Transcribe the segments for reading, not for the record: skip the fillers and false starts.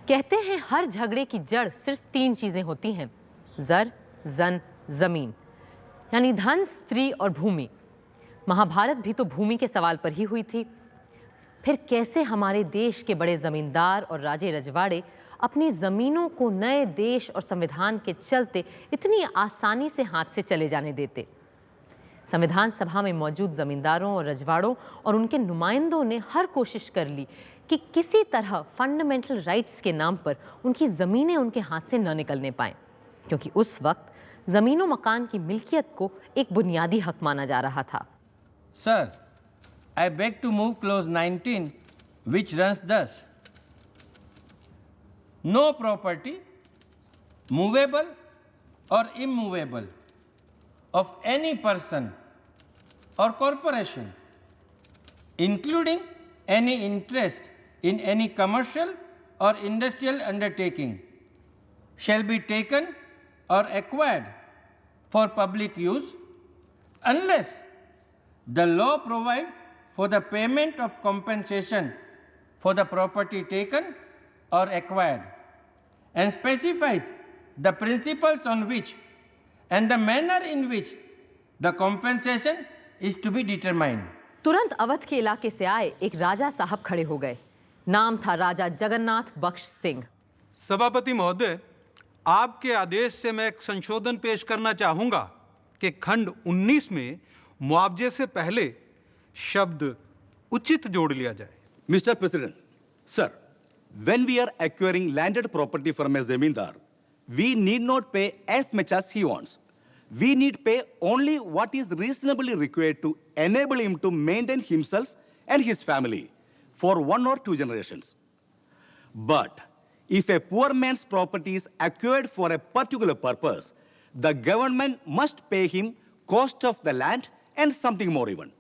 कहते हैं हर झगड़े की जड़ सिर्फ 3 चीजें होती हैं, जर, जन, जमीन, यानी धन, स्त्री और भूमि। महाभारत भी तो भूमि के सवाल पर ही हुई थी। फिर कैसे हमारे देश के बड़े जमींदार और राजे रजवाड़े अपनी जमीनों को नए देश और संविधान के चलते इतनी आसानी से हाथ से चले जाने देते? संविधान सभा में मौजूद जमींदारों और रजवाड़ों और उनके नुमाइंदों ने हर कोशिश कर ली कि किसी तरह फंडामेंटल राइट्स के नाम पर उनकी ज़मीनें उनके हाथ से न निकलने पाएं, क्योंकि उस वक्त ज़मीनों मकान की मिल्कियत को एक बुनियादी हक माना जा रहा था। Sir, I beg to move clause 19, which runs thus: No property, movable or immovable, of any person or corporation, including any interest in any commercial or industrial undertaking, shall be taken or acquired for public use unless the law provides for the payment of compensation for the property taken or acquired and specifies the principles on which and the manner in which the compensation is to be determined. तुरंत अवध के इलाके से आए एक राजा साहब खड़े हो गए। नाम था राजा जगन्नाथ बख्श सिंह। सभापति महोदय, आपके आदेश से मैं एक संशोधन पेश करना चाहूंगा कि खंड 19 में मुआवजे से पहले शब्द उचित जोड़ लिया जाए। Mr. President, sir, when we are acquiring landed property from a zamindar, we need not pay as much as he wants. We need pay only what is reasonably required to enable him to maintain himself and his family for 1 or 2 generations. But if a poor man's property is acquired for a particular purpose, the government must pay him cost of the land and something more even.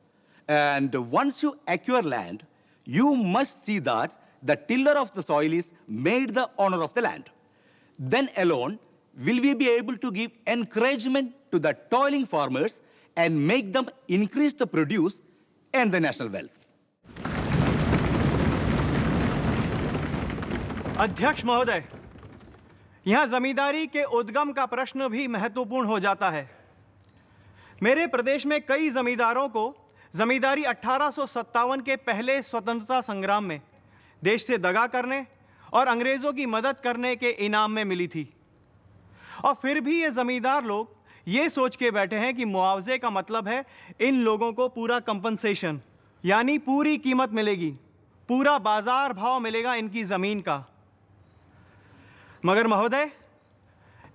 And once you acquire land, you must see that the tiller of the soil is made the owner of the land. Then alone will we be able to give encouragement to the toiling farmers and make them increase the produce and the national wealth. अध्यक्ष महोदय, यहाँ जमींदारी के उद्गम का प्रश्न भी महत्वपूर्ण हो जाता है। मेरे प्रदेश में कई जमींदारों को जमींदारी 1857 के पहले स्वतंत्रता संग्राम में देश से दगा करने और अंग्रेज़ों की मदद करने के इनाम में मिली थी। और फिर भी ये ज़मींदार लोग ये सोच के बैठे हैं कि मुआवजे का मतलब है इन लोगों को पूरा कंपनसेशन, यानी पूरी कीमत मिलेगी, पूरा बाजार भाव मिलेगा इनकी ज़मीन का। मगर महोदय,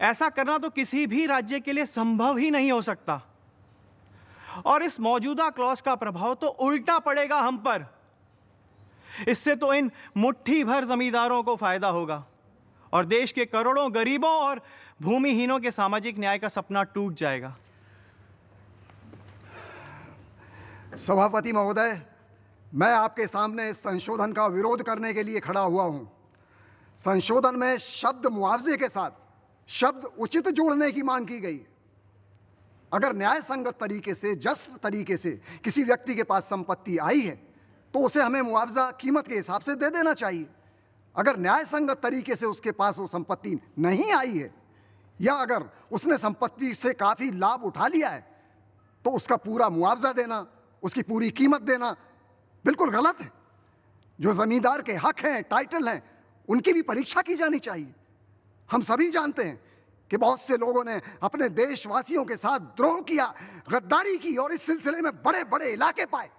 ऐसा करना तो किसी भी राज्य के लिए संभव ही नहीं हो सकता। और इस मौजूदा क्लॉज का प्रभाव तो उल्टा पड़ेगा हम पर। इससे तो इन मुट्ठी भर जमींदारों को फायदा होगा और देश के करोड़ों गरीबों और भूमिहीनों के सामाजिक न्याय का सपना टूट जाएगा। सभापति महोदय, मैं आपके सामने इस संशोधन का विरोध करने के लिए खड़ा हुआ हूं। संशोधन में शब्द मुआवजे के साथ शब्द उचित जोड़ने की मांग की गई। अगर न्याय संगत तरीके से, जस्ट तरीके से किसी व्यक्ति के पास संपत्ति आई है तो उसे हमें मुआवजा कीमत के हिसाब से दे देना चाहिए। अगर न्याय संगत तरीके से उसके पास वो संपत्ति नहीं आई है या अगर उसने संपत्ति से काफ़ी लाभ उठा लिया है तो उसका पूरा मुआवजा देना, उसकी पूरी कीमत देना बिल्कुल गलत है। जो ज़मींदार के हक हैं, टाइटल हैं, उनकी भी परीक्षा की जानी चाहिए। हम सभी जानते हैं कि बहुत से लोगों ने अपने देशवासियों के साथ द्रोह किया, गद्दारी की और इस सिलसिले में बड़े बड़े इलाके पाए।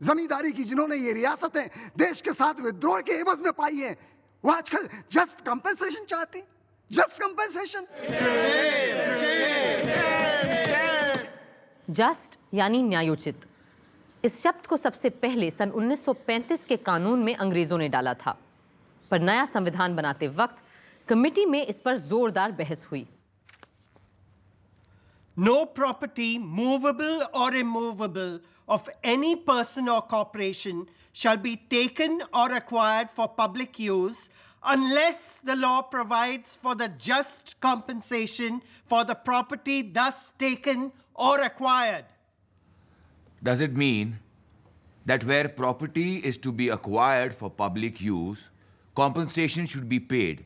जमींदारी की जिन्होंने ये रियासतें देश के साथ विद्रोह के एवज में पाई हैं, वो आजकल जस्ट कंपेंसेशन चाहते हैं। Just compensation. जस्ट यानी न्यायोचित। इस शब्द को सबसे पहले सन 1935 के कानून में अंग्रेजों ने डाला था, पर नया संविधान बनाते वक्त कमेटी में इस पर जोरदार बहस हुई। No property, movable or immovable, of any person or corporation shall be taken or acquired for public use unless the law provides for the just compensation for the property thus taken or acquired. Does it mean that where property is to be acquired for public use, compensation should be paid,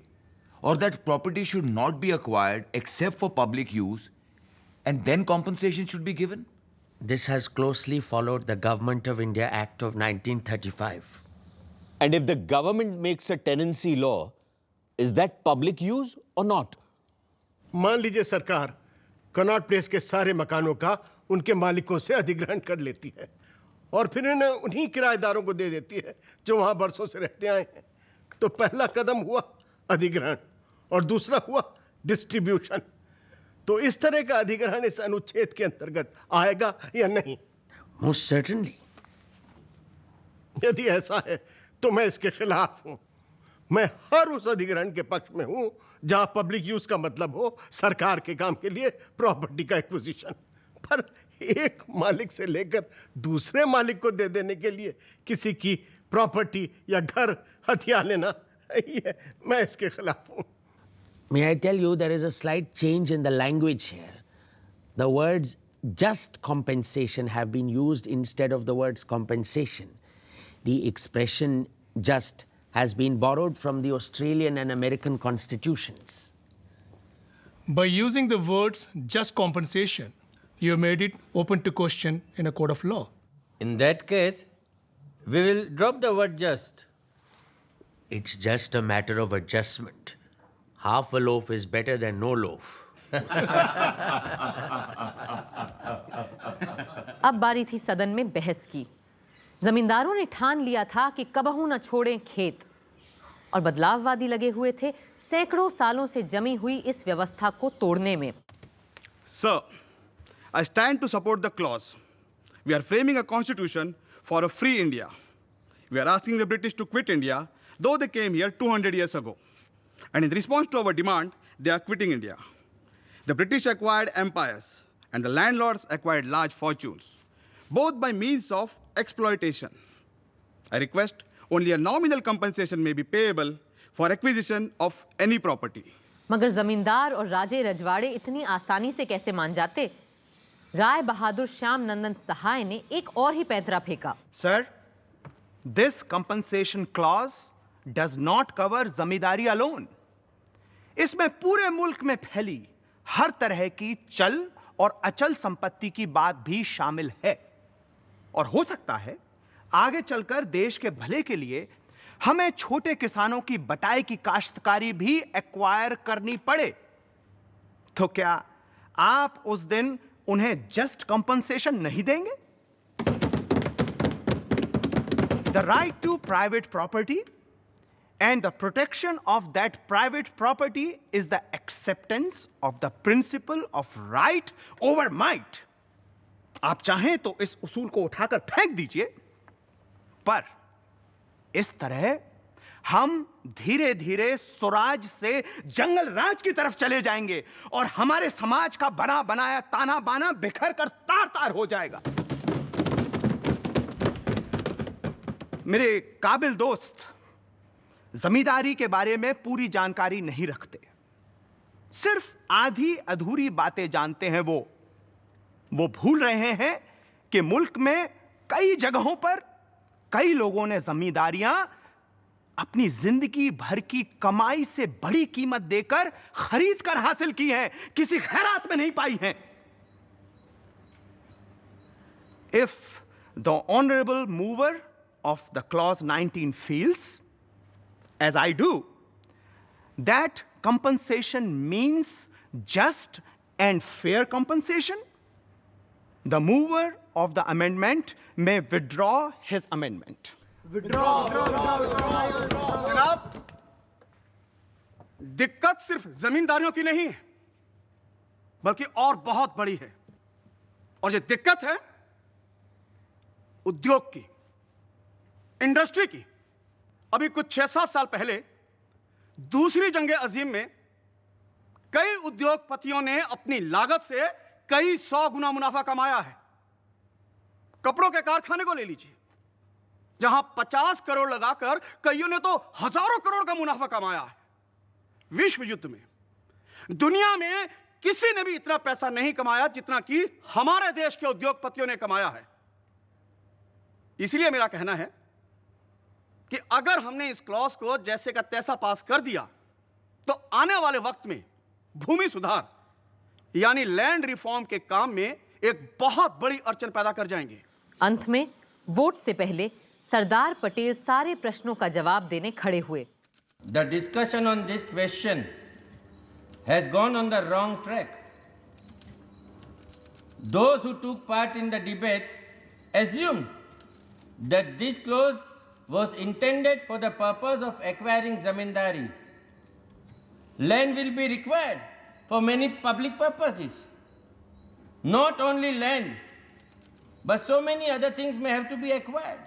or that property should not be acquired except for public use, and then compensation should be given? This has closely followed the Government of India Act of 1935. And if the government makes a tenancy law, is that public use or not? मान लीजिए सरकार Connaught place के सारे मकानों का उनके मालिकों से अधिग्रहण कर लेती है और फिर इन्हें उन्हीं किराएदारों को दे देती है जो वहां बरसों से रहते आए हैं। तो पहला कदम हुआ अधिग्रहण और दूसरा हुआ डिस्ट्रीब्यूशन। तो इस तरह का अधिग्रहण इस अनुच्छेद के अंतर्गत आएगा या नहीं? Most certainly. यदि ऐसा है तो मैं इसके खिलाफ हूं। मैं हर उस अधिग्रहण के पक्ष में हूं जहां पब्लिक यूज का मतलब हो सरकार के काम के लिए प्रॉपर्टी का एक्विजिशन। पर एक मालिक से लेकर दूसरे मालिक को दे देने के लिए किसी की प्रॉपर्टी या घर हथिया लेना, ये मैं इसके खिलाफ हूं। May I tell you, there is a slight change in the language here. The words just compensation have been used instead of the words compensation. The expression just has been borrowed from the Australian and American constitutions. By using the words just compensation, you have made it open to question in a court of law. In that case, we will drop the word just. It's just a matter of adjustment. Half a loaf is better than no loaf. अब बारी थी सदन में बहस की। जमींदारों ने ठान लिया था कि कबहू न छोड़ें खेत और बदलाववादी लगे हुए थे सैकड़ों सालों से जमी हुई इस व्यवस्था को तोड़ने में। Sir, I stand to support the clause. We are framing a constitution for a free India. We are asking the British to quit India, though they came here 200 years ago. And in response to our demand, they are quitting India. The British acquired empires, and the landlords acquired large fortunes, both by means of exploitation. I request only a nominal compensation may be payable for acquisition of any property. मगर जमींदार और राजे रजवाड़े इतनी आसानी से कैसे मान जाते? राय बहादुर श्याम नंदन सहाय ने एक और ही पैंतरा फेंका। Sir, this compensation clause does not cover zamindari alone. इसमें पूरे मुल्क में फैली हर तरह की चल और अचल संपत्ति की बात भी शामिल है और हो सकता है आगे चलकर देश के भले के लिए हमें छोटे किसानों की बटाई की काश्तकारी भी एक्वायर करनी पड़े। तो क्या आप उस दिन उन्हें जस्ट कंपनसेशन नहीं देंगे? The right to private property and the protection of that private property is the acceptance of the principle of right over might. आप चाहें तो इस उसूल को उठाकर फेंक दीजिए, पर इस तरह हम धीरे धीरे स्वराज से जंगल राज की तरफ चले जाएंगे और हमारे समाज का बना बनाया ताना बाना बिखर कर तार तार हो जाएगा। मेरे काबिल दोस्त जमींदारी के बारे में पूरी जानकारी नहीं रखते, सिर्फ आधी अधूरी बातें जानते हैं। वो भूल रहे हैं कि मुल्क में कई जगहों पर कई लोगों ने जमींदारियां अपनी जिंदगी भर की कमाई से बड़ी कीमत देकर खरीद कर हासिल की हैं, किसी खैरात में नहीं पाई हैं। If the honorable mover of the clause 19 feels, as I do, that compensation means just and fair compensation, the mover of the amendment may withdraw his amendment. जनाब, दिक्कत सिर्फ जमींदारियों की नहीं है, बल्कि और बहुत बड़ी है। और ये दिक्कत है उद्योग की, इंडस्ट्री की। अभी कुछ 6-7 साल पहले दूसरी जंग अजीम में कई उद्योगपतियों ने अपनी लागत से कई 100 गुना मुनाफा कमाया है। कपड़ों के कारखाने को ले लीजिए, जहां 50 करोड़ लगाकर कईयों ने तो हजारों करोड़ का मुनाफा कमाया है। विश्व युद्ध में दुनिया में किसी ने भी इतना पैसा नहीं कमाया जितना कि हमारे देश के उद्योगपतियों ने कमाया है। इसलिए मेरा कहना है कि अगर हमने इस क्लॉज को जैसे का तैसा पास कर दिया तो आने वाले वक्त में भूमि सुधार यानी लैंड रिफॉर्म के काम में एक बहुत बड़ी अड़चन पैदा कर जाएंगे। अंत में वोट से पहले सरदार पटेल सारे प्रश्नों का जवाब देने खड़े हुए। The discussion on this question has gone on the wrong track. Those who took part in the debate assumed that this clause was intended for the purpose of acquiring zamindaris. Land will be required for many public purposes. Not only land, but so many other things may have to be acquired.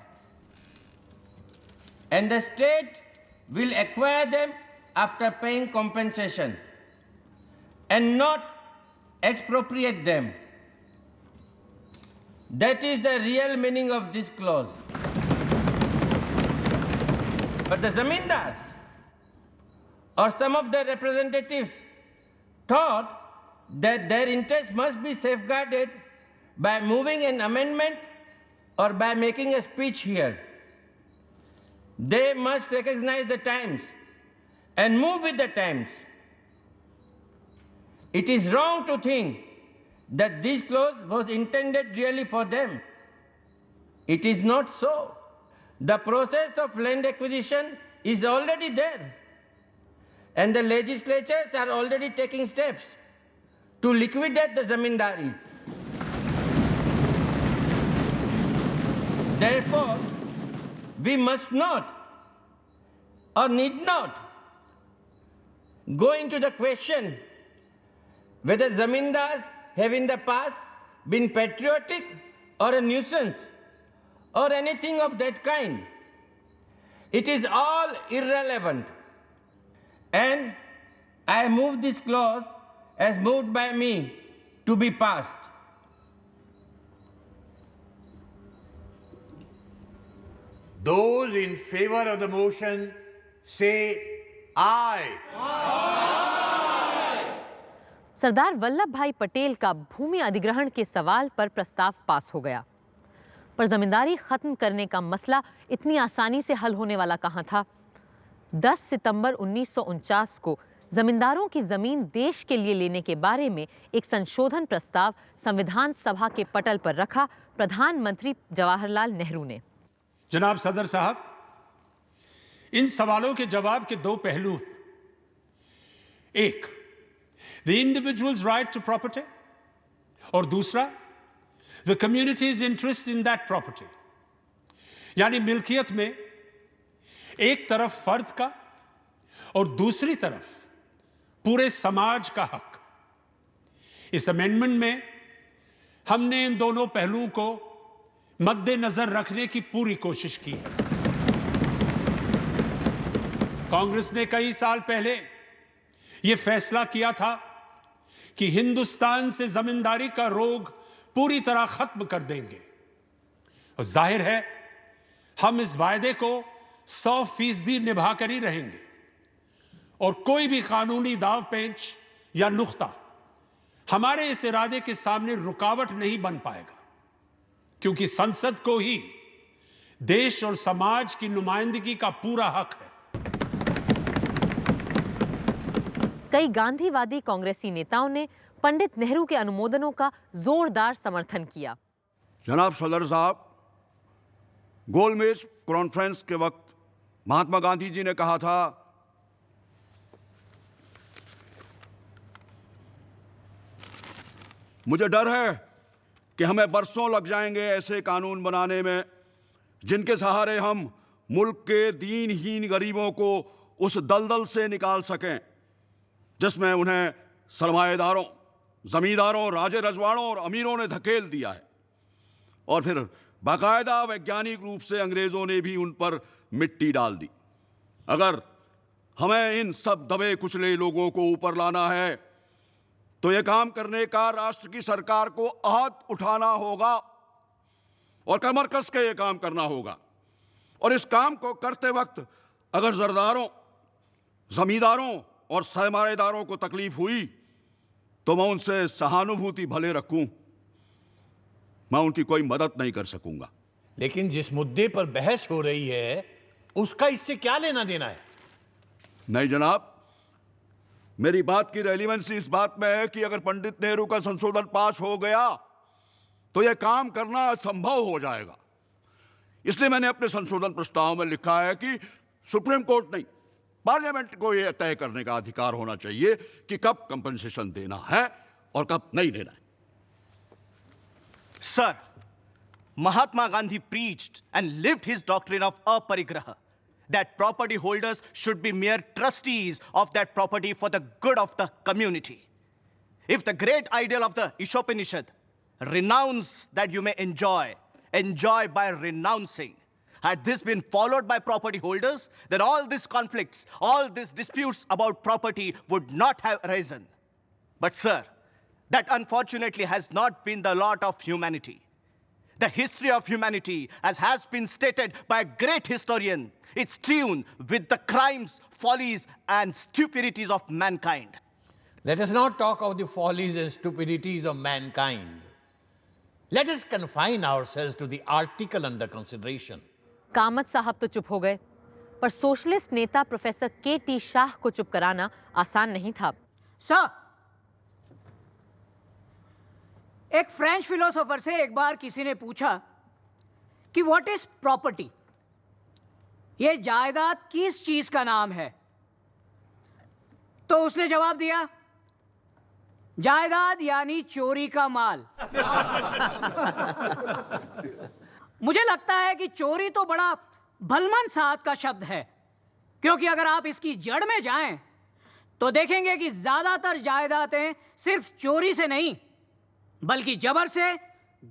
And the state will acquire them after paying compensation and not expropriate them. That is the real meaning of this clause. But the zamindars or some of their representatives thought that their interests must be safeguarded by moving an amendment or by making a speech here. They must recognize the times and move with the times. It is wrong to think that this clause was intended really for them. It is not so. The process of land acquisition is already there, and the legislatures are already taking steps to liquidate the zamindaris. Therefore, we must not or need not go into the question whether zamindars have in the past been patriotic or a nuisance or anything of that kind. It is all irrelevant. And I move this clause as moved by me to be passed. Those in favor of the motion say aye. Sardar Vallabh भाई पटेल का भूमि अधिग्रहण के सवाल पर प्रस्ताव पास हो गया, पर जमींदारी खत्म करने का मसला इतनी आसानी से हल होने वाला कहां था। 10 सितंबर 1949 को जमींदारों की जमीन देश के लिए लेने के बारे में एक संशोधन प्रस्ताव संविधान सभा के पटल पर रखा प्रधानमंत्री जवाहरलाल नेहरू ने। जनाब सदर साहब, इन सवालों के जवाब के दो पहलू हैं। एक, the individual's right to property, और दूसरा, the community's interest in that property. यानी मिल्कियत में एक तरफ फर्द का और दूसरी तरफ पूरे समाज का हक। इस अमेंडमेंट में हमने इन दोनों पहलुओं को मद्देनजर रखने की पूरी कोशिश की है। कांग्रेस ने कई साल पहले यह फैसला किया था कि हिंदुस्तान से जमींदारी का रोग पूरी तरह खत्म कर देंगे, और जाहिर है हम इस वायदे को 100% निभा कर ही रहेंगे, और कोई भी कानूनी दाव पेंच या नुक्ता हमारे इस इरादे के सामने रुकावट नहीं बन पाएगा, क्योंकि संसद को ही देश और समाज की नुमाइंदगी का पूरा हक है। कई गांधीवादी कांग्रेसी नेताओं ने पंडित नेहरू के अनुमोदनों का जोरदार समर्थन किया। जनाब सदर साहब, गोलमेज कॉन्फ्रेंस के वक्त महात्मा गांधी जी ने कहा था, मुझे डर है कि हमें बरसों लग जाएंगे ऐसे कानून बनाने में जिनके सहारे हम मुल्क के दीनहीन गरीबों को उस दलदल से निकाल सकें जिसमें उन्हें सरमाएदारों, जमींदारों, राजे रजवाड़ों और अमीरों ने धकेल दिया है, और फिर बाकायदा वैज्ञानिक रूप से अंग्रेजों ने भी उन पर मिट्टी डाल दी। अगर हमें इन सब दबे कुचले लोगों को ऊपर लाना है तो यह काम करने का राष्ट्र की सरकार को आहद उठाना होगा और कमर कस के यह काम करना होगा। और इस काम को करते वक्त अगर जरदारों, जमींदारों और सरमाएदारों को तकलीफ हुई तो मैं उनसे सहानुभूति भले रखूं, मैं उनकी कोई मदद नहीं कर सकूंगा। लेकिन जिस मुद्दे पर बहस हो रही है उसका इससे क्या लेना देना है? नहीं जनाब, मेरी बात की रेलिवेंसी इस बात में है कि अगर पंडित नेहरू का संशोधन पास हो गया तो यह काम करना असंभव हो जाएगा। इसलिए मैंने अपने संशोधन प्रस्ताव में लिखा है कि सुप्रीम कोर्ट नहीं, पार्लियामेंट को यह तय करने का अधिकार होना चाहिए कि कब कंपनसेशन देना है और कब नहीं देना है। Sir, Mahatma Gandhi preached and lived his doctrine of aparigraha, that property holders should be mere trustees of that property for the good of the community. If the great ideal of the Ishopanishad, renounce that you may enjoy by renouncing, had this been followed by property holders, then all these conflicts, all these disputes about property would not have arisen. But sir, that unfortunately has not been the lot of humanity. The history of humanity, as has been stated by a great historian, it's strewn with the crimes, follies, and stupidities of mankind. Let us not talk of the follies and stupidities of mankind. Let us confine ourselves to the article under consideration. Kamat साहब तो चुप हो गए, पर socialist नेता professor K.T.. Shah को चुप कराना आसान नहीं था। सर, एक फ्रेंच फिलोसोफर से एक बार किसी ने पूछा कि व्हाट इज प्रॉपर्टी, ये जायदाद किस चीज का नाम है? तो उसने जवाब दिया, जायदाद यानी चोरी का माल। मुझे लगता है कि चोरी तो बड़ा भलमन साथ का शब्द है, क्योंकि अगर आप इसकी जड़ में जाएं तो देखेंगे कि ज्यादातर जायदादें सिर्फ चोरी से नहीं बल्कि जबर से,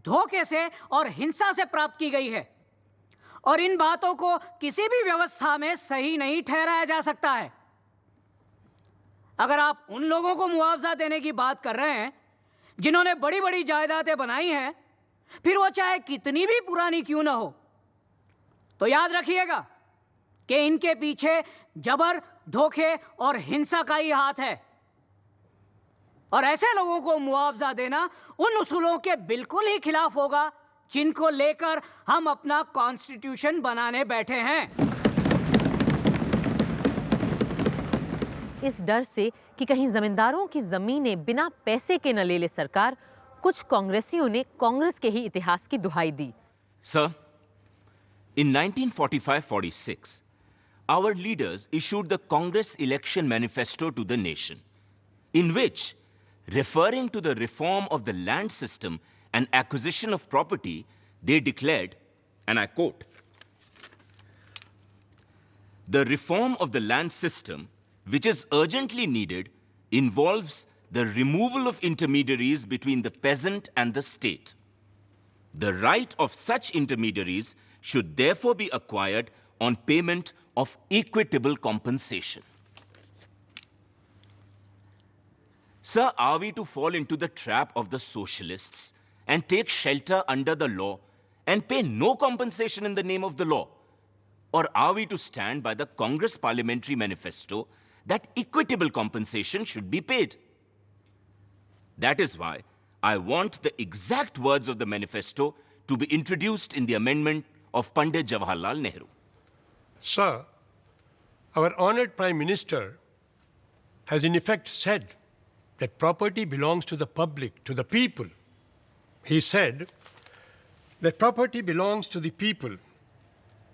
धोखे से और हिंसा से प्राप्त की गई है, और इन बातों को किसी भी व्यवस्था में सही नहीं ठहराया जा सकता है। अगर आप उन लोगों को मुआवजा देने की बात कर रहे हैं जिन्होंने बड़ी बड़ी जायदादें बनाई हैं, फिर वो चाहे कितनी भी पुरानी क्यों ना हो, तो याद रखिएगा कि इनके पीछे जबर, धोखे और हिंसा का ही हाथ है, और ऐसे लोगों को मुआवजा देना उन उसूलों के बिल्कुल ही खिलाफ होगा जिनको लेकर हम अपना कॉन्स्टिट्यूशन बनाने बैठे हैं। इस डर से कि कहीं जमींदारों की जमीनें बिना पैसे के न ले ले सरकार, कुछ कांग्रेसियों ने कांग्रेस के ही इतिहास की दुहाई दी। Sir, in 1945-46, our leaders issued the Congress Election Manifesto to the nation, in which, referring to the reform of the land system and acquisition of property, they declared, and I quote, "The reform of the land system, which is urgently needed, involves the removal of intermediaries between the peasant and the state. The right of such intermediaries should therefore be acquired on payment of equitable compensation." Sir, are we to fall into the trap of the socialists and take shelter under the law and pay no compensation in the name of the law? Or are we to stand by the Congress Parliamentary Manifesto that equitable compensation should be paid? That is why I want the exact words of the manifesto to be introduced in the amendment of Pandit Jawaharlal Nehru. Sir, our honored Prime Minister has in effect said that property belongs to the public, to the people. He said that property belongs to the people,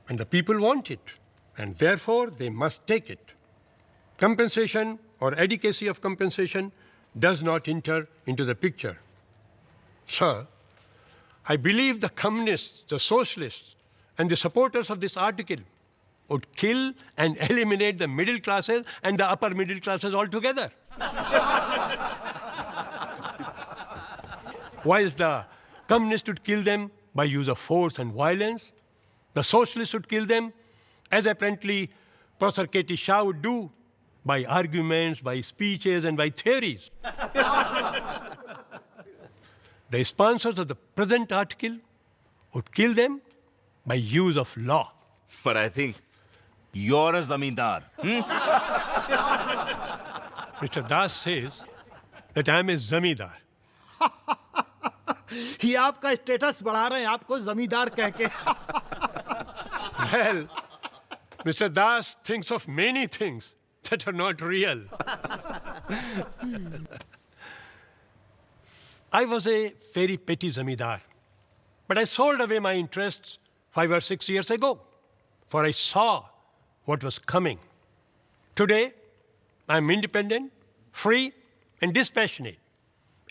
and the people want it, and therefore they must take it. Compensation or adequacy of compensation does not enter into the picture. Sir, I believe the communists, the socialists, and the supporters of this article would kill and eliminate the middle classes and the upper middle classes altogether. Whilst the communists would kill them by use of force and violence, the socialists would kill them, as apparently Professor K.T. Shah would do, by arguments, by speeches, and by theories. The sponsors of the present article would kill them by use of law. But I think you're a zamindar. Mr. Das says that I am a zamindar. ये आपका status बढ़ा रहे हैं आपको जमींदार कह के। Well, Mr. Das thinks of many things that are not real. I was a very petty zamindar, but I sold away my interests 5 or 6 years ago, for I saw what was coming. Today, I am independent, free, and dispassionate,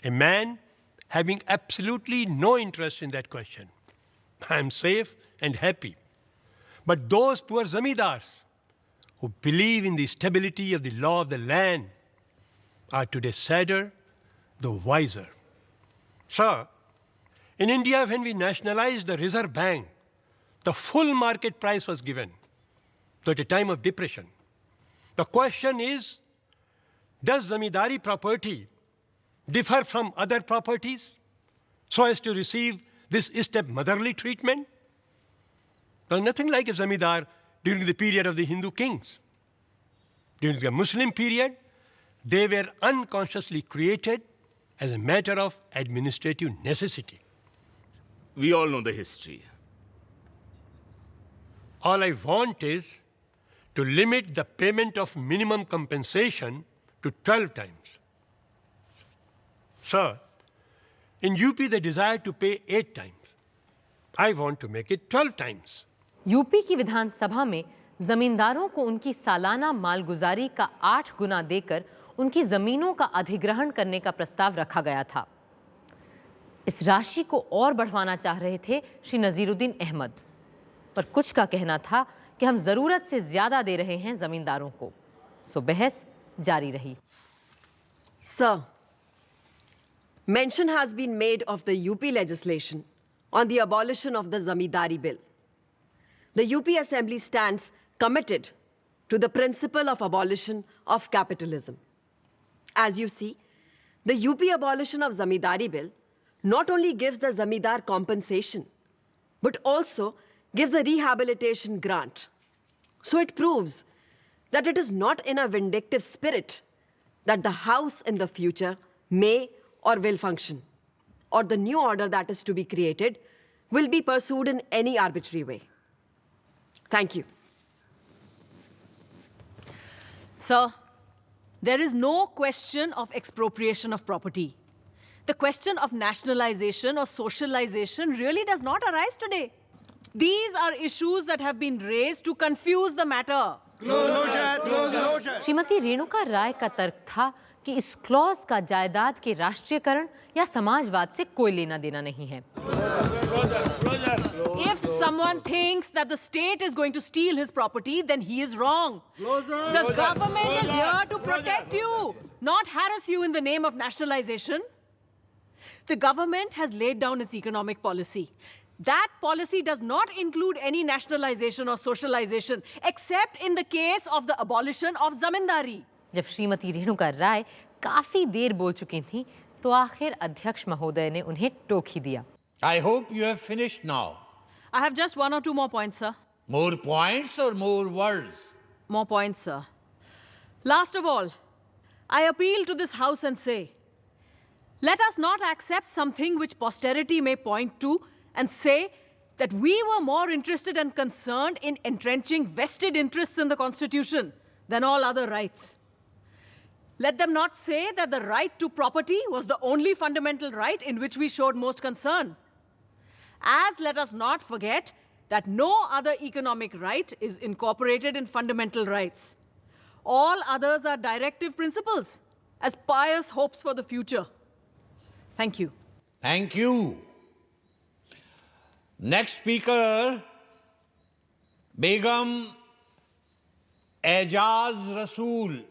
a man having absolutely no interest in that question. I am safe and happy. But those poor zamindars who believe in the stability of the law of the land are today sadder, though wiser. Sir, in India, when we nationalized the Reserve Bank, the full market price was given, though at a time of depression. The question is, does zamindari property differ from other properties so as to receive this step-motherly treatment? There's nothing like a zamindar during the period of the Hindu kings. During the Muslim period, they were unconsciously created as a matter of administrative necessity. We all know the history. All I want is to limit the payment of minimum compensation to 12 times. Sir, in UP they desire to pay 8 times. I want to make it 12 times. UP की विधानसभा में जमींदारों को उनकी सालाना मालगुजारी का 8 गुना देकर उनकी जमीनों का अधिग्रहण करने का प्रस्ताव रखा गया था। इस राशि को और बढ़वाना चाह रहे थे श्री नजीरुद्दीन अहमद, पर कुछ का कहना था कि हम जरूरत से ज्यादा दे रहे हैं जमींदारों को। सो बहस जारी रही। Sir, mention has been made of the UP legislation on the abolition of the Zamindari Bill. The UP Assembly stands committed to the principle of abolition of capitalism. As you see, the UP abolition of Zamindari Bill not only gives the zamindar compensation, but also gives a rehabilitation grant. So it proves that it is not in a vindictive spirit that the house in the future may or will function, or the new order that is to be created will be pursued in any arbitrary way. Thank you. Sir, there is no question of expropriation of property. The question of nationalization or socialization really does not arise today. These are issues that have been raised to confuse the matter. Shrimati Renuka राय का तर्क था कि इस clause का जायदाद के राष्ट्रीयकरण या समाजवाद से कोई लेना देना नहीं है। If someone thinks that the state is going to steal his property, then he is wrong. The government is here to protect you, not harass you in the name of nationalization. The government has laid down its economic policy. That policy does not include any nationalization or socialization, except in the case of the abolition of zamindari. जब श्रीमती रेणुका राय काफी देर बोल चुकी थीं, तो आखिर अध्यक्ष महोदय ने उन्हें टोक ही दिया। I hope you have finished now. I have just 1 or 2 more points, sir. More points or more words? More points, sir. Last of all, I appeal to this House and say, let us not accept something which posterity may point to and say that we were more interested and concerned in entrenching vested interests in the Constitution than all other rights. Let them not say that the right to property was the only fundamental right in which we showed most concern. As let us not forget that no other economic right is incorporated in fundamental rights. All others are directive principles, as pious hopes for the future. Thank you. Thank you. Next speaker, Begum Ejaz रसूल।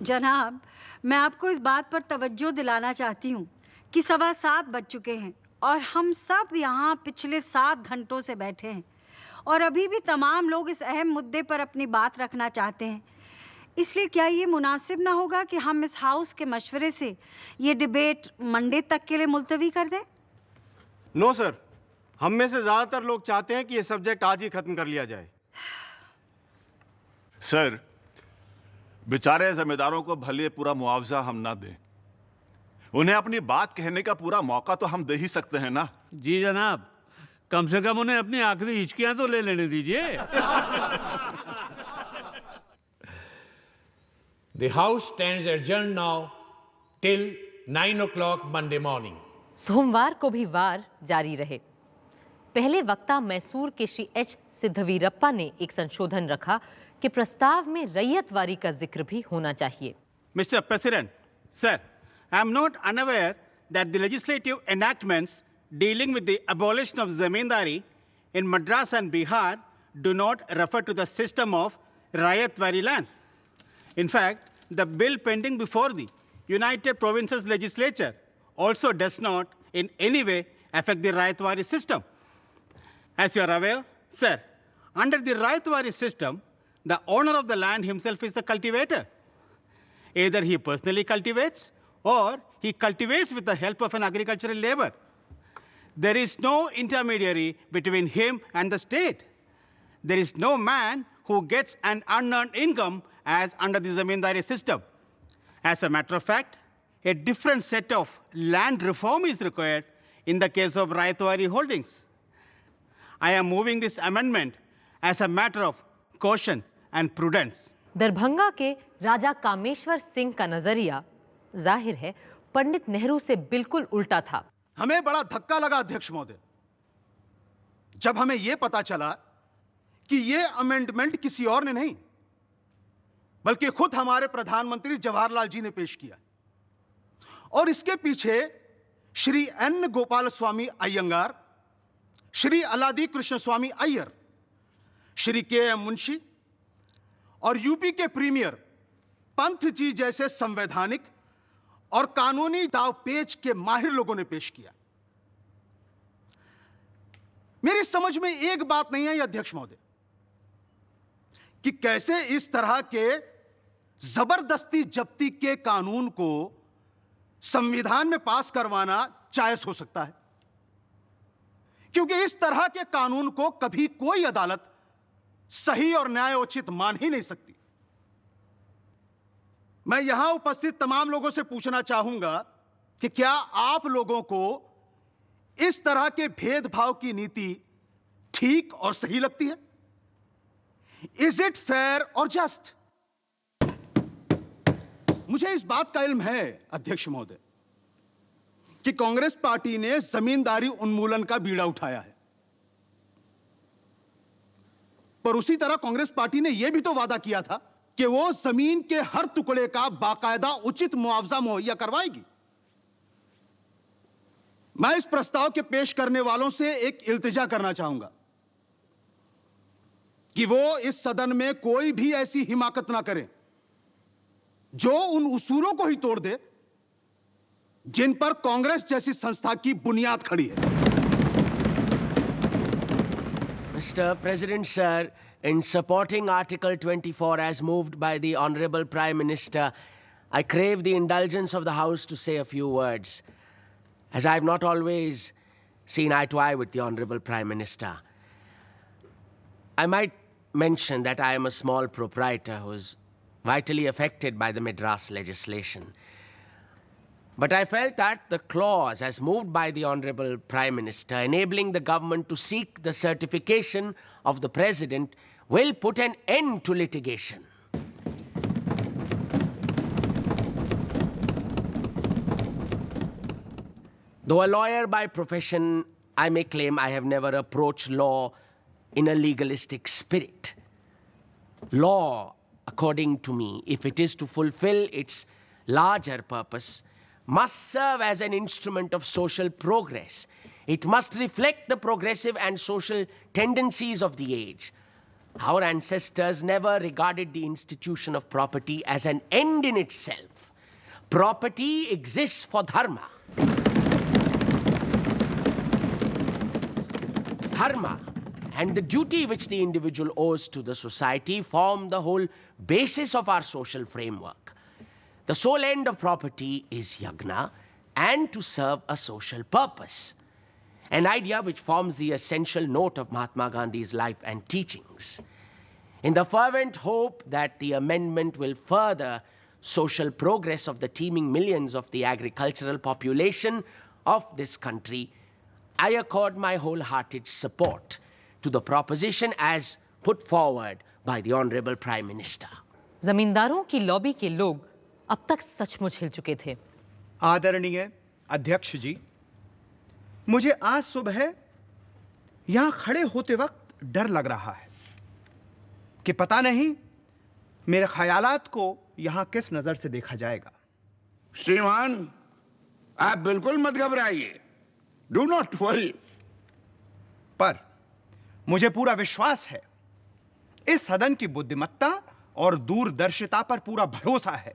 जनाब, मैं आपको इस बात पर तवज्जो दिलाना चाहती हूँ कि 7:15 बज चुके हैं और हम सब यहाँ पिछले 7 घंटों से बैठे हैं और अभी भी तमाम लोग इस अहम मुद्दे पर अपनी बात रखना चाहते हैं। इसलिए क्या ये मुनासिब ना होगा कि हम इस हाउस के मशवरे से ये डिबेट मंडे तक के लिए मुलतवी कर दें? नो सर, हम में से ज़्यादातर लोग चाहते हैं कि ये सब्जेक्ट आज ही ख़त्म कर लिया जाए। सर, बेचारे जमींदारों को भले पूरा मुआवजा हम ना दें, उन्हें अपनी बात कहने का पूरा मौका तो हम दे ही सकते हैं ना। जी जनाब, कम से कम उन्हें अपनी आखिरी हिचकियां तो ले लेने दीजिए। The House stands adjourned now till 9 o'clock Monday morning. सोमवार को भी वार जारी रहे। पहले वक्ता मैसूर के श्री एच सिद्धवीरप्पा ने एक संशोधन रखा कि प्रस्ताव में रैयतवारी का जिक्र भी होना चाहिए। Mr. President, sir, I am not unaware that the legislative enactments dealing with the abolition of zamindari in Madras and Bihar do not refer to the system of rayatwari lands. In fact, the bill pending before the United Provinces Legislature also does not in any way affect the rayatwari system. As you are aware, sir, under the rayatwari system, the owner of the land himself is the cultivator. Either he personally cultivates or he cultivates with the help of an agricultural labor. There is no intermediary between him and the state. There is no man who gets an unearned income as under the zamindari system. As a matter of fact, a different set of land reform is required in the case of rayatwari holdings. I am moving this amendment as a matter of caution and prudence. Darbhanga के राजा कामेश्वर सिंह का नजरिया जाहिर है पंडित नेहरू से बिल्कुल उल्टा था। हमें बड़ा धक्का लगा अध्यक्ष महोदय, जब हमें यह पता चला कि यह अमेंडमेंट किसी और ने नहीं बल्कि खुद हमारे प्रधानमंत्री जवाहरलाल जी ने पेश किया और इसके पीछे श्री एन गोपाल स्वामी अयंगार, श्री अलादी कृष्ण स्वामी अय्यर, श्री के एम मुंशी और यूपी के प्रीमियर पंत जी जैसे संवैधानिक और कानूनी दावपेच के माहिर लोगों ने पेश किया। मेरी समझ में एक बात नहीं आई अध्यक्ष महोदय कि कैसे इस तरह के जबरदस्ती जब्ती के कानून को संविधान में पास करवाना जायज हो सकता है, क्योंकि इस तरह के कानून को कभी कोई अदालत सही और न्यायोचित मान ही नहीं सकती। मैं यहां उपस्थित तमाम लोगों से पूछना चाहूंगा कि क्या आप लोगों को इस तरह के भेदभाव की नीति ठीक और सही लगती है? इज इट फेयर और जस्ट? मुझे इस बात का इल्म है अध्यक्ष महोदय कि कांग्रेस पार्टी ने जमींदारी उन्मूलन का बीड़ा उठाया है, पर उसी तरह कांग्रेस पार्टी ने यह भी तो वादा किया था कि वो जमीन के हर टुकड़े का बाकायदा उचित मुआवजा मुहैया करवाएगी। मैं इस प्रस्ताव के पेश करने वालों से एक इल्तिजा करना चाहूंगा कि वो इस सदन में कोई भी ऐसी हिमाकत ना करें जो उन उसूलों को ही तोड़ दे जिन पर कांग्रेस जैसी संस्था की बुनियाद खड़ी है। Mr. President, sir, in supporting Article 24 as moved by the Honorable Prime Minister, I crave the indulgence of the House to say a few words, as I have not always seen eye to eye with the Honorable Prime Minister. I might mention that I am a small proprietor who is vitally affected by the Madras legislation. But I felt that the clause, as moved by the Honorable Prime Minister, enabling the government to seek the certification of the President, will put an end to litigation. Though a lawyer by profession, I may claim I have never approached law in a legalistic spirit. Law, according to me, if it is to fulfill its larger purpose, must serve as an instrument of social progress. It must reflect the progressive and social tendencies of the age. Our ancestors never regarded the institution of property as an end in itself. Property exists for dharma. Dharma and the duty which the individual owes to the society form the whole basis of our social framework. The sole end of property is yagna and to serve a social purpose, an idea which forms the essential note of Mahatma Gandhi's life and teachings. In the fervent hope that the amendment will further social progress of the teeming millions of the agricultural population of this country, I accord my wholehearted support to the proposition as put forward by the Honorable Prime Minister. जमींदारों की lobby के लोग अब तक सचमुच हिल चुके थे। आदरणीय अध्यक्ष जी, मुझे आज सुबह यहां खड़े होते वक्त डर लग रहा है कि पता नहीं मेरे ख्यालात को यहां किस नजर से देखा जाएगा। श्रीमान, आप बिल्कुल मत घबराइए, डू नॉट वरी। पर मुझे पूरा विश्वास है, इस सदन की बुद्धिमत्ता और दूरदर्शिता पर पूरा भरोसा है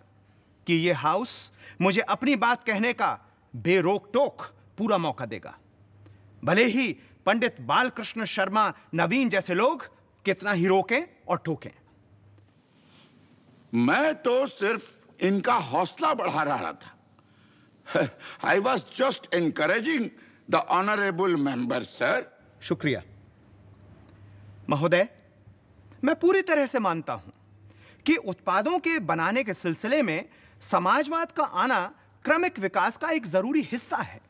कि यह हाउस मुझे अपनी बात कहने का बेरोक टोक पूरा मौका देगा, भले ही पंडित बालकृष्ण शर्मा नवीन जैसे लोग कितना ही रोकें और टोकें। मैं तो सिर्फ इनका हौसला बढ़ा रहा था। I was just encouraging the honourable member sir. शुक्रिया महोदय। मैं पूरी तरह से मानता हूं कि उत्पादों के बनाने के सिलसिले में समाजवाद का आना क्रमिक विकास का एक जरूरी हिस्सा है।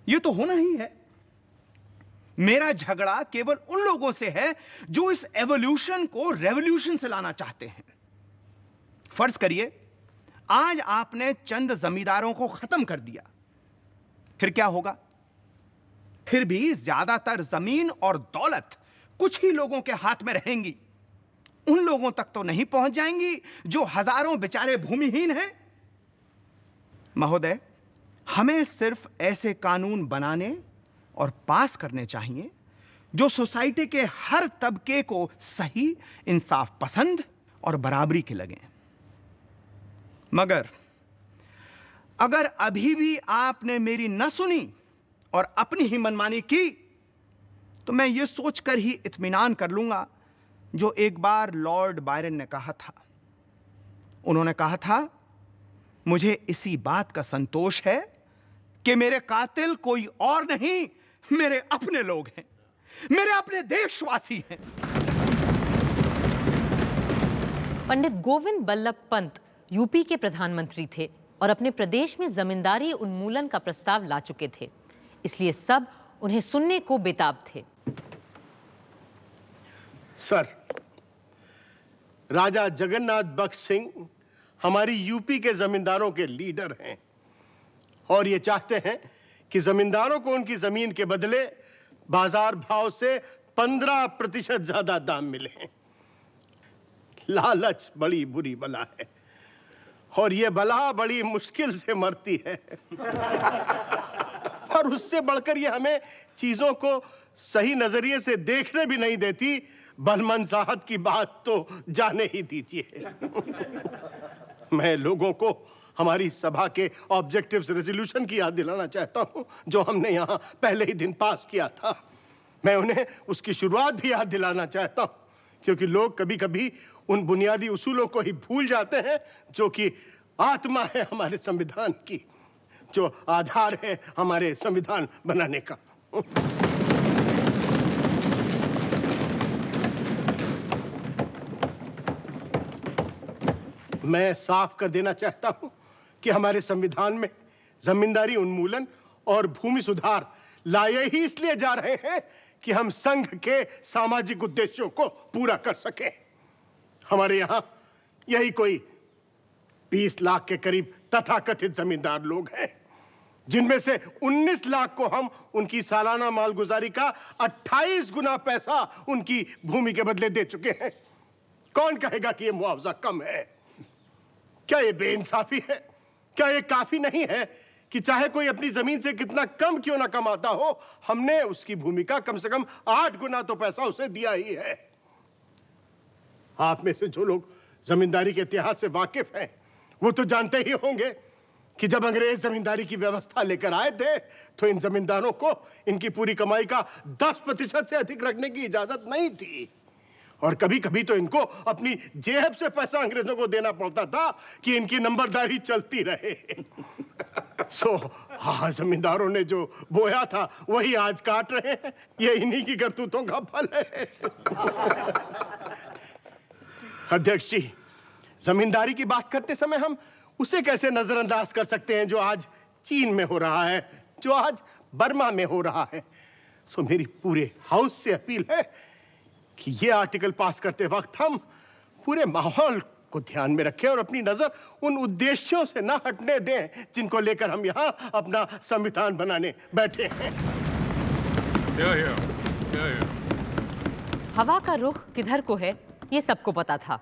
यह तो होना ही है। मेरा झगड़ा केवल उन लोगों से है जो इस एवोल्यूशन को रेवोल्यूशन से लाना चाहते हैं। फर्ज करिए आज आपने चंद जमींदारों को खत्म कर दिया, फिर क्या होगा? फिर भी ज्यादातर जमीन और दौलत कुछ ही लोगों के हाथ में रहेंगी। उन लोगों तक तो नहीं पहुंच जाएंगी जो हजारों बेचारे भूमिहीन हैं। महोदय, हमें सिर्फ ऐसे कानून बनाने और पास करने चाहिए जो सोसाइटी के हर तबके को सही, इंसाफ पसंद और बराबरी के लगें। मगर अगर अभी भी आपने मेरी न सुनी और अपनी ही मनमानी की, तो मैं यह सोचकर ही इत्मीनान कर लूंगा जो एक बार लॉर्ड बायरन ने कहा था। उन्होंने कहा था, मुझे इसी बात का संतोष है कि मेरे कातिल कोई और नहीं, मेरे अपने लोग हैं, मेरे अपने देशवासी हैं। पंडित गोविंद बल्लभ पंत यूपी के प्रधानमंत्री थे और अपने प्रदेश में जमींदारी उन्मूलन का प्रस्ताव ला चुके थे, इसलिए सब उन्हें सुनने को बेताब थे। सर, राजा जगन्नाथ बख्श सिंह हमारी यूपी के जमींदारों के लीडर हैं और ये चाहते हैं कि जमींदारों को उनकी जमीन के बदले बाजार भाव से 15% ज्यादा दाम मिले। लालच बड़ी बुरी बला है और ये बला बड़ी मुश्किल से मरती है। और उससे बढ़कर ये हमें चीजों को सही नजरिए से देखने भी नहीं देती। बलमनसाहत की बात तो जाने ही दीजिए। मैं लोगों को हमारी सभा के ऑब्जेक्टिव्स रेजोल्यूशन की याद दिलाना चाहता हूं जो हमने यहां पहले ही दिन पास किया था। मैं उन्हें उसकी शुरुआत भी याद दिलाना चाहता हूं क्योंकि लोग कभी-कभी उन बुनियादी उसूलों को ही भूल जाते हैं जो कि आत्मा है हमारे संविधान की, जो आधार है हमारे संविधान बनाने का। मैं साफ कर देना चाहता हूं कि हमारे संविधान में जमींदारी उन्मूलन और भूमि सुधार लाए ही इसलिए जा रहे हैं कि हम संघ के सामाजिक उद्देश्यों को पूरा कर सकें। हमारे यहां यही कोई 20 लाख के करीब तथाकथित जमींदार लोग हैं, जिनमें से 19 लाख को हम उनकी सालाना मालगुजारी का 28 गुना पैसा उनकी भूमि के बदले दे चुके हैं। कौन कहेगा कि यह मुआवजा कम है? क्या यह बेइंसाफी है? क्या यह काफी नहीं है कि चाहे कोई अपनी जमीन से कितना कम क्यों ना कमाता हो, हमने उसकी भूमि का कम से कम 8 गुना तो पैसा उसे दिया ही है। आप में से जो लोग जमींदारी के इतिहास से वाकिफ हैं, वो तो जानते ही होंगे कि जब अंग्रेज जमींदारी की व्यवस्था लेकर आए थे तो इन जमींदारों को इनकी पूरी कमाई का 10% से अधिक रखने की इजाजत नहीं थी और कभी-कभी तो इनको अपनी जेब से पैसा अंग्रेजों को देना पड़ता था कि इनकी नंबरदारी चलती रहे। हाँ, जमींदारों ने जो बोया था वही आज काट रहे हैं। ये इन्हीं की करतूतों का फल है। अध्यक्ष जी, जमींदारी की बात करते समय हम उसे कैसे नजरअंदाज कर सकते हैं जो आज चीन में हो रहा है, जो आज बर्मा में हो रहा है। सो मेरी पूरे हाउस से अपील है कि ये आर्टिकल पास करते वक्त हम पूरे माहौल को ध्यान में रखें और अपनी नजर उन उद्देश्यों से ना हटने दें जिनको लेकर हम यहाँ अपना संविधान बनाने बैठे हैं। हवा का रुख किधर को है ये सबको पता था,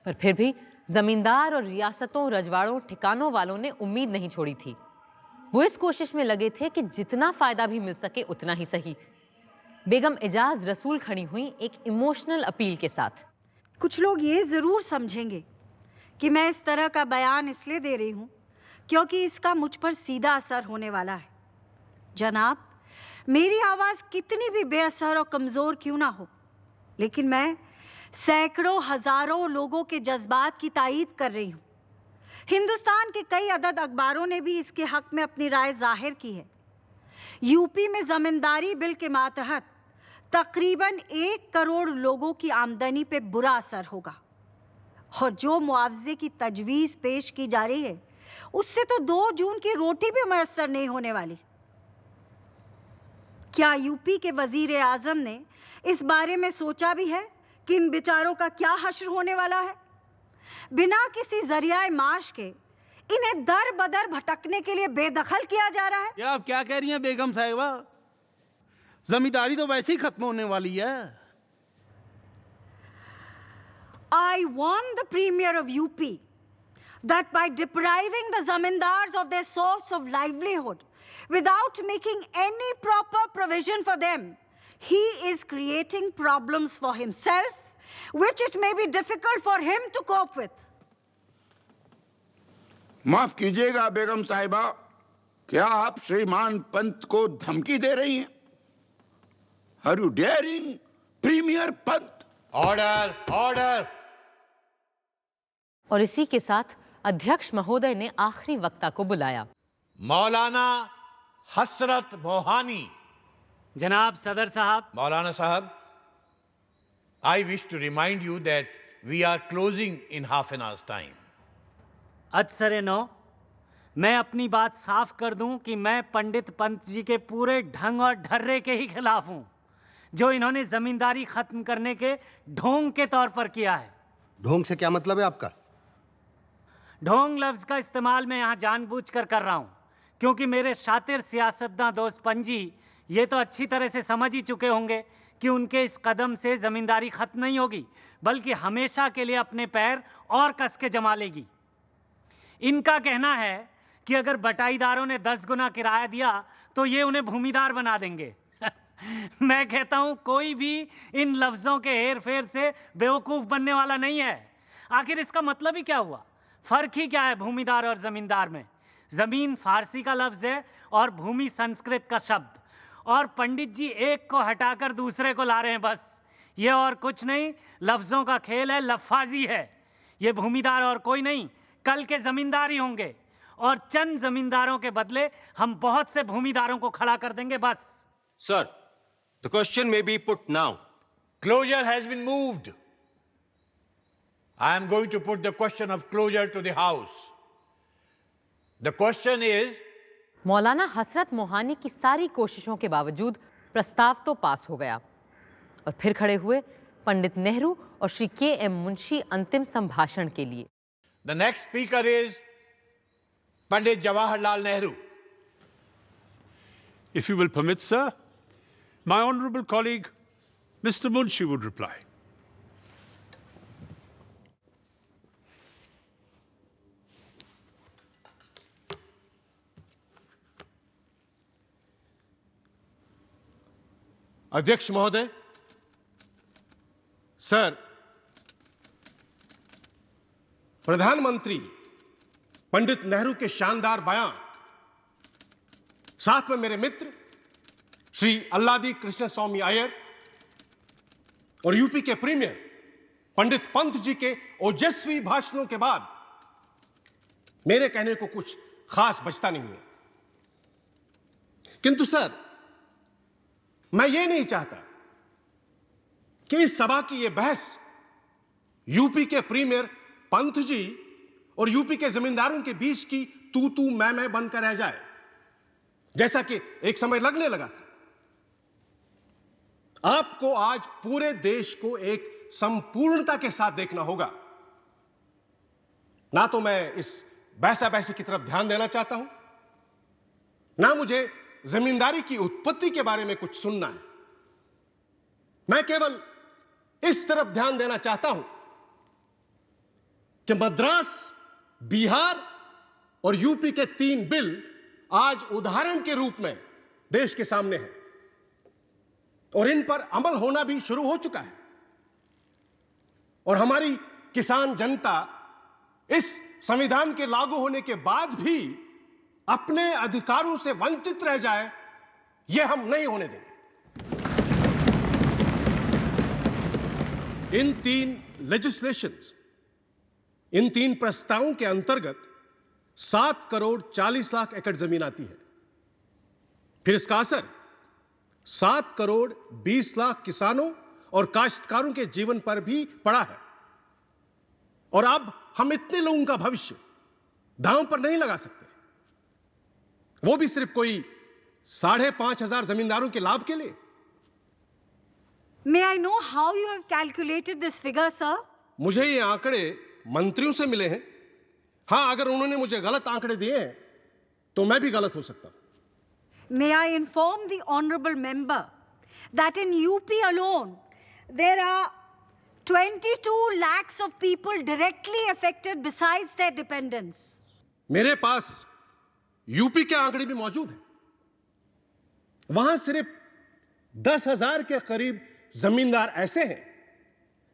पर फिर भी जमींदार और रियासतों, रजवाड़ों, ठिकानों वालों ने उम्मीद नहीं छोड़ी थी। वो इस कोशिश में लगे थे कि जितना फायदा भी मिल सके उतना ही सही। बेगम एजाज रसूल खड़ी हुई एक इमोशनल अपील के साथ। कुछ लोग ये ज़रूर समझेंगे कि मैं इस तरह का बयान इसलिए दे रही हूँ क्योंकि इसका मुझ पर सीधा असर होने वाला है। जनाब, मेरी आवाज़ कितनी भी बेअसर और कमज़ोर क्यों ना हो, लेकिन मैं सैकड़ों हज़ारों लोगों के जज्बात की तायीद कर रही हूँ। हिंदुस्तान के कई अदद अखबारों ने भी इसके हक़ में अपनी राय जाहिर की है। यूपी में ज़मींदारी बिल के मातहत तकरीबन 1 करोड़ लोगों की आमदनी पे बुरा असर होगा और जो मुआवजे की तजवीज़ पेश की जा रही है उससे तो 2 जून की रोटी भी मैसर नहीं होने वाली। क्या यूपी के वजीर आज़म ने इस बारे में सोचा भी है कि इन बेचारों का क्या हश्र होने वाला है? बिना किसी जरिया माश के इन्हें दर बदर भटकने के लिए बेदखल किया जा रहा है। क्या आप क्या कह रही हैं बेगम साहिबा? जमींदारी तो वैसे ही खत्म होने वाली है। I warn the Premier of UP that by depriving the zamindars of their source of livelihood without making any proper provision for them, he is creating problems for himself, which it may be difficult for him to cope with. माफ कीजिएगा बेगम साहिबा, क्या आप श्रीमान पंत को धमकी दे रही हैं? Are you daring premier Pant? Order, order. और इसी के साथ अध्यक्ष महोदय ने आखिरी वक्ता को बुलाया। मौलाना हसरत मोहानी। जनाब सदर साहब। मौलाना साहब, I wish to remind you that we are closing in half an hour's time. अदसरे नौ, मैं अपनी बात साफ कर दूं कि मैं पंडित पंत जी के पूरे ढंग और ढर्रे के ही खिलाफ हूं, जो इन्होंने जमींदारी खत्म करने के ढोंग के तौर पर किया है। ढोंग से क्या मतलब है आपका? ढोंग लफ्ज का इस्तेमाल मैं यहाँ जानबूझकर कर रहा हूँ क्योंकि मेरे शातिर सियासतदान दोस्त पंजी ये तो अच्छी तरह से समझ ही चुके होंगे कि उनके इस कदम से ज़मींदारी ख़त्म नहीं होगी, बल्कि हमेशा के लिए अपने पैर और कस के जमा लेगी। इनका कहना है कि अगर बटाईदारों ने 10 गुना किराया दिया तो ये उन्हें भूमिदार बना देंगे। मैं कहता हूँ कोई भी इन लफ्ज़ों के हेर फेर से बेवकूफ़ बनने वाला नहीं है। आखिर इसका मतलब ही क्या हुआ? फ़र्क ही क्या है भूमिदार और ज़मींदार में? ज़मीन फ़ारसी का लफ्ज़ है और भूमि संस्कृत का शब्द, और पंडित जी एक को हटाकर दूसरे को ला रहे हैं बस। ये और कुछ नहीं, लफ्ज़ों का खेल है, लफ्फ़ाज़ी है। ये भूमिदार और कोई नहीं, कल के ज़मींदार ही होंगे, और चंद ज़मींदारों के बदले हम बहुत से भूमिदारों को खड़ा कर देंगे बस। Sir, the question may be put now. Closure has been moved. I am going to put the question of closure to the House. The question is, मौलाना हसरत मोहानी की सारी कोशिशों के बावजूद प्रस्ताव तो पास हो गया, और फिर खड़े हुए पंडित नेहरू और श्री के.एम. मुंशी अंतिम संभाषण के लिए। the next speaker is Pandit Jawaharlal Nehru. If you will permit, sir, my honorable colleague, Mr. Munshi, would reply. अध्यक्ष महोदय, सर, प्रधानमंत्री पंडित नेहरू के शानदार बयान, साथ में मेरे मित्र श्री अल्लादी कृष्ण स्वामी अय्यर और यूपी के प्रीमियर पंडित पंत जी के ओजस्वी भाषणों के बाद मेरे कहने को कुछ खास बचता नहीं है। किंतु सर, मैं ये नहीं चाहता कि इस सभा की यह बहस यूपी के प्रीमियर पंत जी और यूपी के जमींदारों के बीच की तू मैं बनकर रह जाए। जैसा कि एक समय लगने लगा था। आपको आज पूरे देश को एक संपूर्णता के साथ देखना होगा। ना तो मैं इस बैसा बैसी की तरफ ध्यान देना चाहता हूं, ना मुझे जमींदारी की उत्पत्ति के बारे में कुछ सुनना है। मैं केवल इस तरफ ध्यान देना चाहता हूं कि मद्रास, बिहार और यूपी के 3 बिल आज उदाहरण के रूप में देश के सामने हैं और इन पर अमल होना भी शुरू हो चुका है। और हमारी किसान जनता इस संविधान के लागू होने के बाद भी अपने अधिकारों से वंचित रह जाए, यह हम नहीं होने देंगे। इन 3 लेजिस्लेशंस, इन 3 प्रस्तावों के अंतर्गत 7 करोड़ 40 लाख एकड़ जमीन आती है। फिर इसका असर 7 करोड़ 20 लाख किसानों और काश्तकारों के जीवन पर भी पड़ा है। और अब हम इतने लोगों का भविष्य दांव पर नहीं लगा सकते, वो भी सिर्फ कोई 5,500 जमींदारों के लाभ के लिए। May I know how you have calculated this figure, sir? मुझे ये आंकड़े मंत्रियों से मिले हैं। हां, अगर उन्होंने मुझे गलत आंकड़े दिए हैं तो मैं भी गलत हो सकता हूं। May I inform the honorable member that in UP alone there are 22 lakhs of people directly affected besides their dependents. मेरे पास यूपी के आंकड़े भी मौजूद हैं। वहां सिर्फ 10,000 के करीब जमींदार ऐसे हैं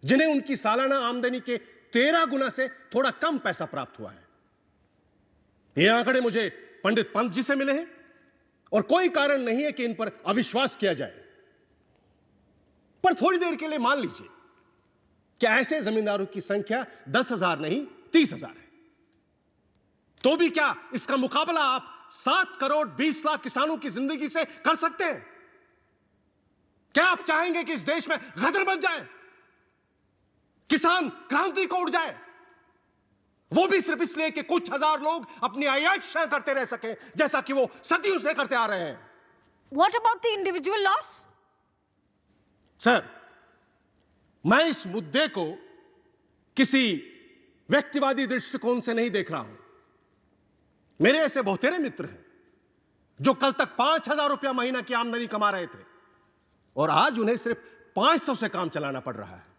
जिन्हें उनकी सालाना आमदनी के 13 गुना से थोड़ा कम पैसा प्राप्त हुआ है। ये आंकड़े मुझे पंडित पंत जी से मिले हैं और कोई कारण नहीं है कि इन पर अविश्वास किया जाए। पर थोड़ी देर के लिए मान लीजिए कि ऐसे जमींदारों की संख्या 10,000 नहीं 30,000 है, तो भी क्या इसका मुकाबला आप 7 करोड़ 20 लाख किसानों की जिंदगी से कर सकते हैं? क्या आप चाहेंगे कि इस देश में गदर बच जाए, किसान क्रांति को उड़ जाए, वो भी सिर्फ इसलिए कि कुछ हजार लोग अपनी आयात करते रह सकें, जैसा कि वो सदियों से करते आ रहे हैं? What about the individual loss? Sir, मैं इस मुद्दे को किसी व्यक्तिवादी दृष्टिकोण से नहीं देख रहा हूं। मेरे ऐसे बहुतेरे मित्र हैं जो कल तक 5,000 रुपया महीना की आमदनी कमा रहे थे और आज उन्हें सिर्फ 500 से काम चलाना पड़ रहा है।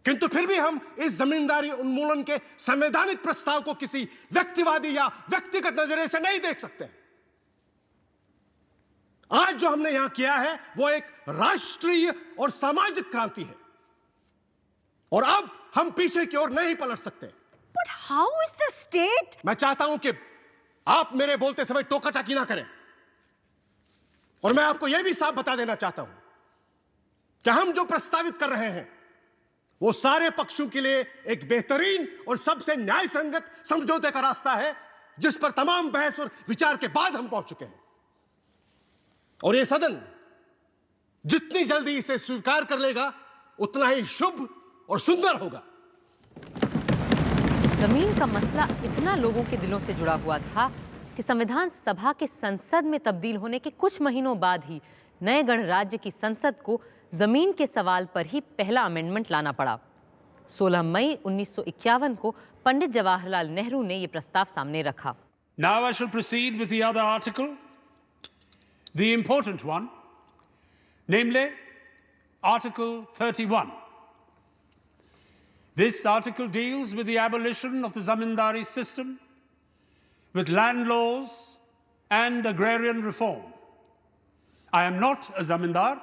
किंतु फिर भी हम इस जमींदारी उन्मूलन के संवैधानिक प्रस्ताव को किसी व्यक्तिवादी या व्यक्तिगत नजरिए से नहीं देख सकते। आज जो हमने यहां किया है वो एक राष्ट्रीय और सामाजिक क्रांति है और अब हम पीछे की ओर नहीं पलट सकते। But how is the state? मैं चाहता हूं कि आप मेरे बोलते समय टोका टाकी ना करें और मैं आपको यह भी साफ बता देना चाहता हूं कि हम जो प्रस्तावित कर रहे हैं वो सारे पक्षों के लिए एक बेहतरीन और सबसे न्याय संगत समझौते का रास्ता है, जिस पर तमाम बहस और विचार के बाद हम पहुंच चुके हैं। और ये सदन जितनी जल्दी इसे स्वीकार कर लेगा उतना ही शुभ और सुंदर होगा। जमीन का मसला इतना लोगों के दिलों से जुड़ा हुआ था कि संविधान सभा के संसद में तब्दील होने के कुछ महीनों बाद ही नए गणराज्य की संसद को जमीन के सवाल पर ही पहला अमेंडमेंट लाना पड़ा। 16 मई 1951 को पंडित जवाहरलाल नेहरू ने यह प्रस्ताव सामने रखा। Now I shall proceed with the other article, the important one, namely Article 31. This article deals with the abolition of the zamindari system, with land laws and agrarian reform. I am not a zamindar,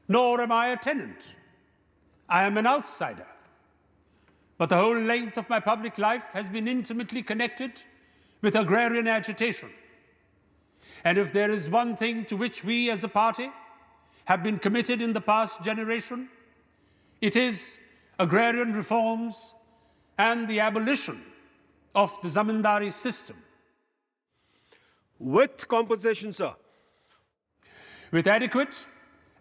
nor am I a tenant. I am an outsider. But the whole length of my public life has been intimately connected with agrarian agitation. And if there is one thing to which we as a party have been committed in the past generation, it is agrarian reforms and the abolition of the zamindari system. With compensation, sir? With adequate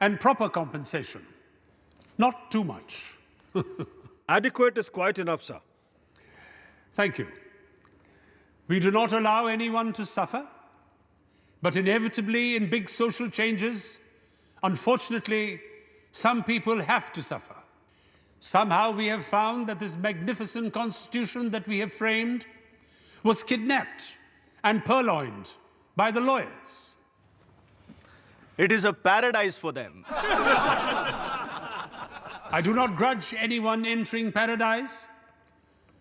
and proper compensation. Not too much. Adequate is quite enough, sir. Thank you. We do not allow anyone to suffer, but inevitably in big social changes, unfortunately, some people have to suffer. Somehow we have found that this magnificent constitution that we have framed was kidnapped and purloined by the lawyers. It is a paradise for them. I do not grudge anyone entering paradise.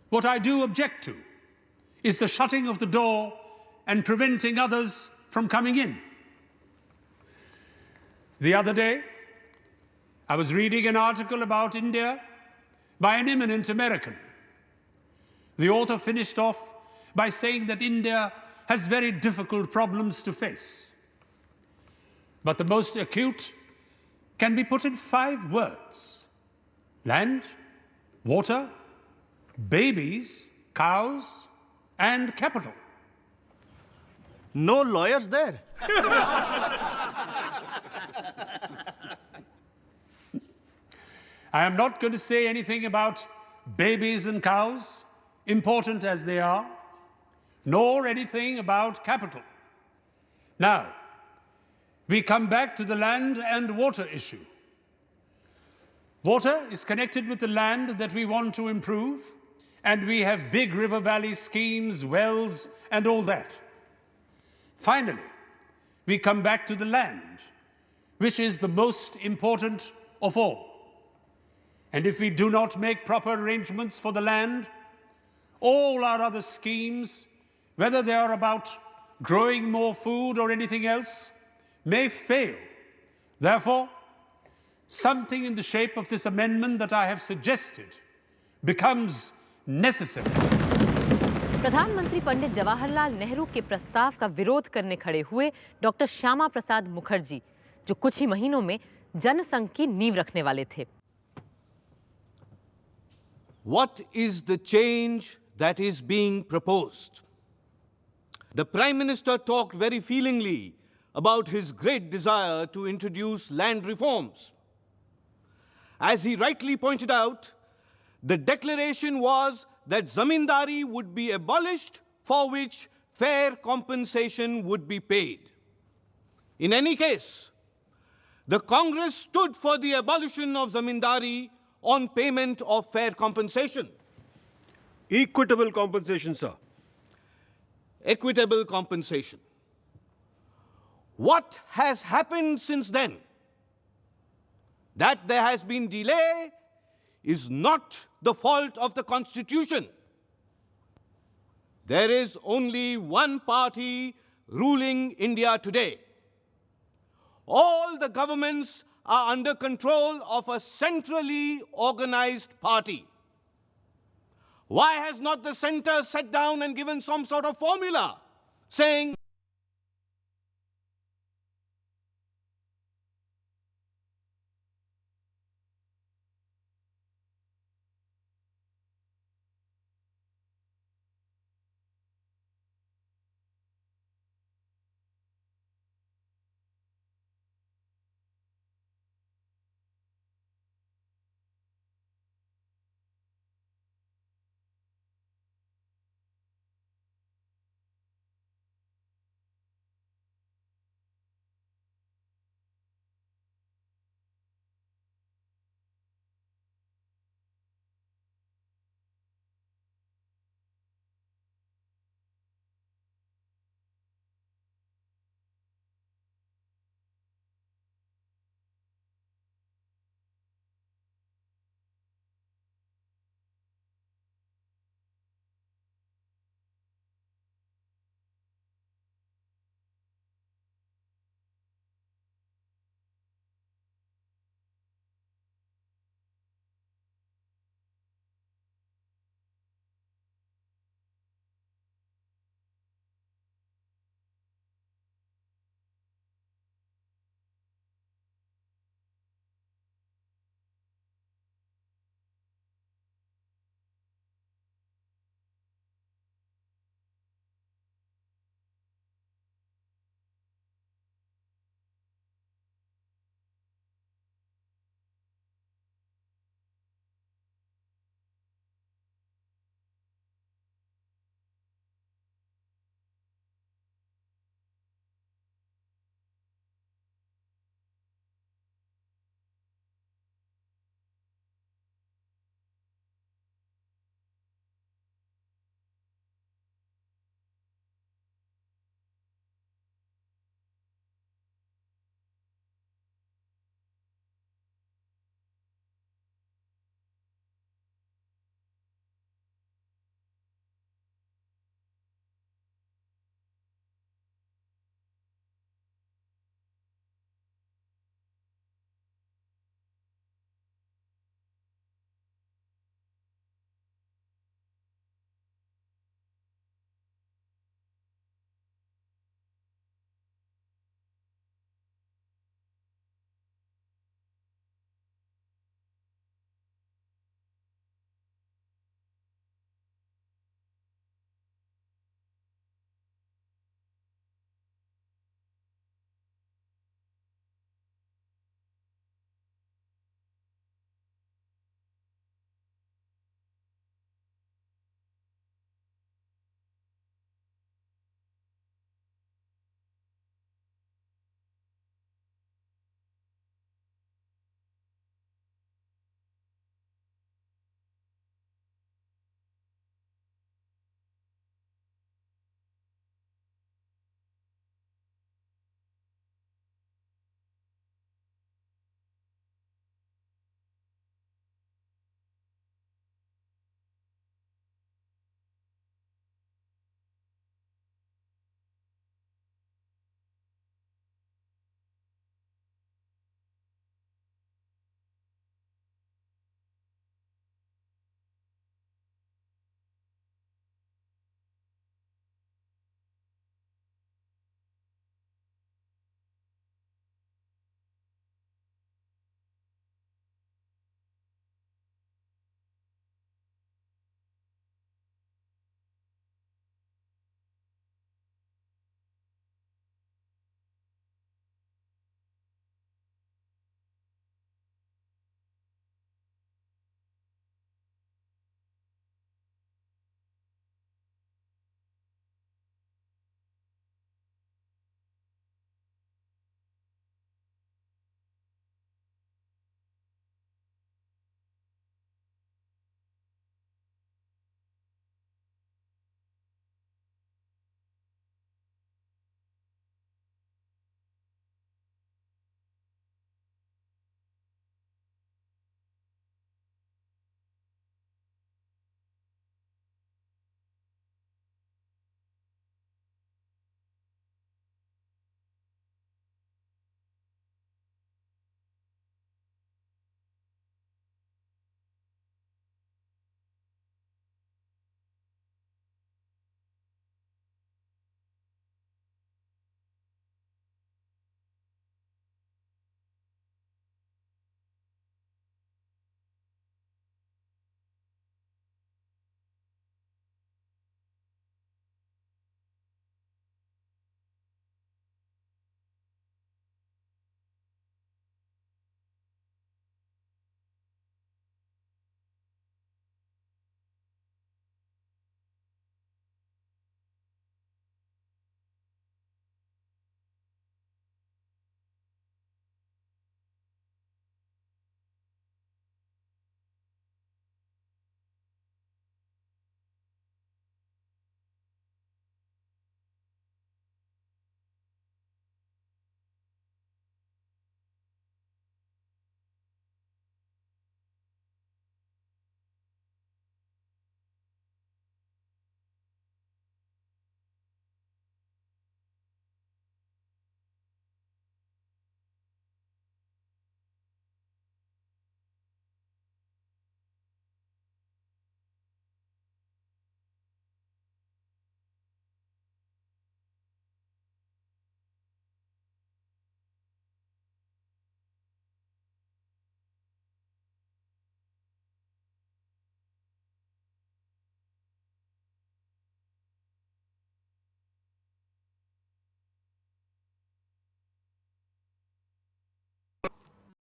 What I do object to is the shutting of the door and preventing others from coming in. The other day, I was reading an article about India by an eminent American. The author finished off by saying that India has very difficult problems to face. But the most acute can be put in 5 words: land, water, babies, cows, and capital. No lawyers there. I am not going to say anything about babies and cows, important as they are, nor anything about capital. Now, we come back to the land and water issue. Water is connected with the land that we want to improve, and we have big river valley schemes, wells, and all that. Finally, we come back to the land, which is the most important of all. And if we do not make proper arrangements for the land, all our other schemes, whether they are about growing more food or anything else, may fail. Therefore, something in the shape of this amendment that I have suggested becomes necessary. प्रधानमंत्री पंडित जवाहरलाल नेहरू के प्रस्ताव का विरोध करने खड़े हुए doctor Shyama Prasad Mukherjee, जो कुछ ही महीनों में जनसंघ की नींव रखने वाले थे. What is the change that is being proposed? The Prime Minister talked very feelingly about his great desire to introduce land reforms. As he rightly pointed out, the declaration was that zamindari would be abolished, for which fair compensation would be paid. In any case, the Congress stood for the abolition of zamindari on payment of fair compensation. Equitable compensation, sir. Equitable compensation. What has happened since then? That there has been delay is not the fault of the Constitution. There is only one party ruling India today. All the governments are under control of a centrally organized party. Why has not the center sat down and given some sort of formula saying